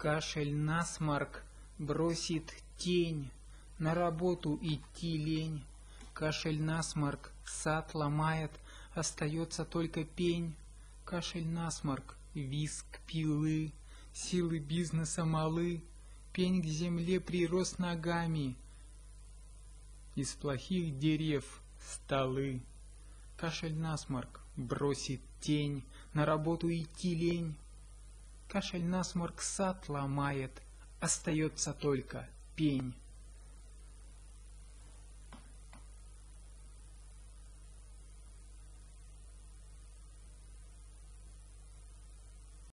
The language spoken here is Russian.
Кашель, насморк, бросит тень, на работу идти лень. Кашель, насморк, сад ломает, остается только пень. Кашель, насморк, виск пилы, силы бизнеса малы. Пень к земле прирос ногами, из плохих дерев столы. Кашель, насморк, бросит тень, на работу идти лень. Кашель, насморк, сад ломает, остается только пень.